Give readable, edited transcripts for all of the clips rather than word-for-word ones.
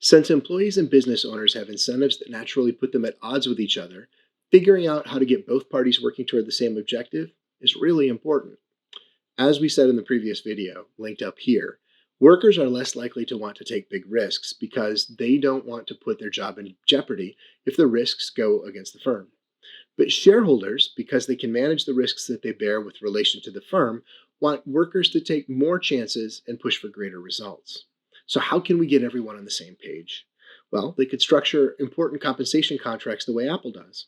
Since employees and business owners have incentives that naturally put them at odds with each other, figuring out how to get both parties working toward the same objective is really important. As we said in the previous video, linked up here, workers are less likely to want to take big risks because they don't want to put their job in jeopardy if the risks go against the firm. But shareholders, because they can manage the risks that they bear with relation to the firm, want workers to take more chances and push for greater results. So, how can we get everyone on the same page? Well, they could structure important compensation contracts the way Apple does.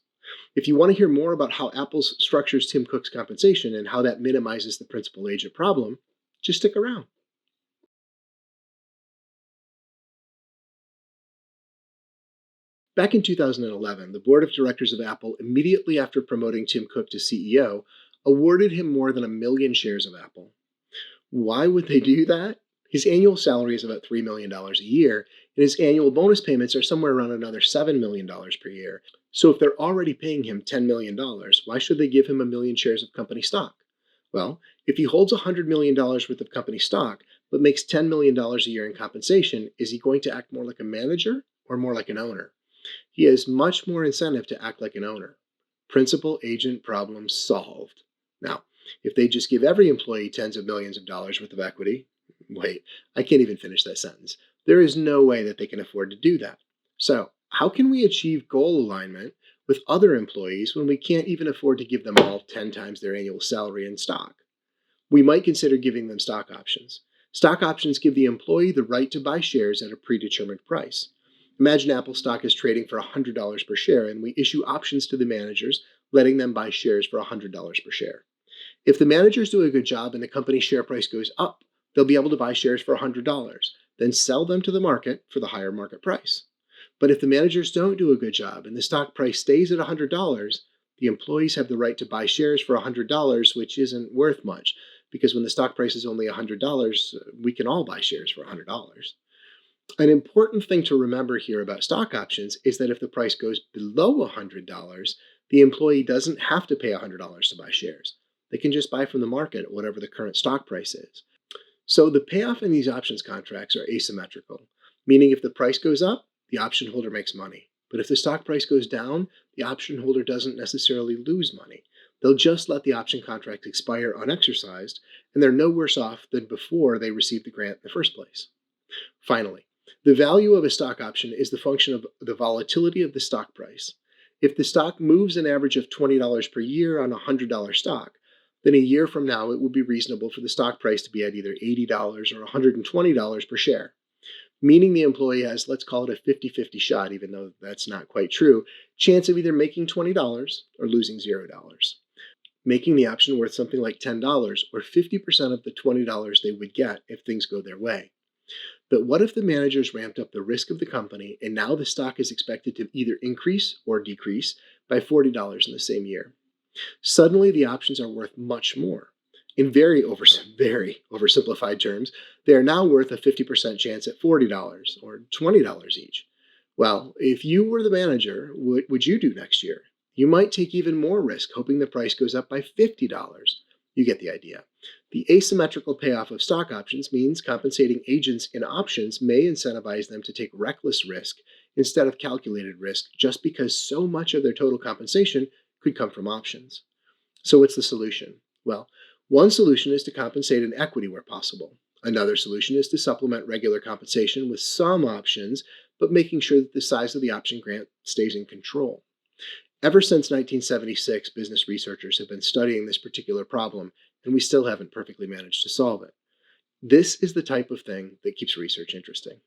If you want to hear more about how Apple structures Tim Cook's compensation and how that minimizes the principal agent problem, just stick around. Back in 2011, the board of directors of Apple, immediately after promoting Tim Cook to CEO, awarded him more than 1 million shares of Apple. Why would they do that? His annual salary is about $3 million a year, and his annual bonus payments are somewhere around another $7 million per year. So if they're already paying him $10 million, why should they give him 1 million shares of company stock? Well, if he holds $100 million worth of company stock, but makes $10 million a year in compensation, is he going to act more like a manager or more like an owner? He has much more incentive to act like an owner. Principal agent problem solved. Now, if they just give every employee tens of millions of dollars worth of equity, wait, I can't even finish that sentence. There is no way that they can afford to do that. So, how can we achieve goal alignment with other employees when we can't even afford to give them all 10 times their annual salary in stock? We might consider giving them stock options. Stock options give the employee the right to buy shares at a predetermined price. Imagine Apple stock is trading for $100 per share, and we issue options to the managers, letting them buy shares for $100 per share. If the managers do a good job and the company's share price goes up, they'll be able to buy shares for $100, then sell them to the market for the higher market price. But if the managers don't do a good job and the stock price stays at $100, the employees have the right to buy shares for $100, which isn't worth much, because when the stock price is only $100, we can all buy shares for $100. An important thing to remember here about stock options is that if the price goes below $100, the employee doesn't have to pay $100 to buy shares. They can just buy from the market at whatever the current stock price is. So the payoff in these options contracts are asymmetrical, meaning if the price goes up, the option holder makes money. But if the stock price goes down, the option holder doesn't necessarily lose money. They'll just let the option contract expire unexercised, and they're no worse off than before they received the grant in the first place. Finally, the value of a stock option is the function of the volatility of the stock price. If the stock moves an average of $20 per year on a $100 stock, then a year from now it would be reasonable for the stock price to be at either $80 or $120 per share, meaning the employee has, let's call it a 50-50 shot, even though that's not quite true, chance of either making $20 or losing $0, making the option worth something like $10 or 50% of the $20 they would get if things go their way. But what if the managers ramped up the risk of the company and now the stock is expected to either increase or decrease by $40 in the same year? Suddenly the options are worth much more. In very oversimplified terms, they are now worth a 50% chance at $40 or $20 each. Well, if you were the manager, what would you do next year? You might take even more risk, hoping the price goes up by $50. You get the idea. The asymmetrical payoff of stock options means compensating agents in options may incentivize them to take reckless risk instead of calculated risk just because so much of their total compensation could come from options. So what's the solution? Well, one solution is to compensate in equity where possible. Another solution is to supplement regular compensation with some options, but making sure that the size of the option grant stays in control. Ever since 1976, business researchers have been studying this particular problem, and we still haven't perfectly managed to solve it. This is the type of thing that keeps research interesting.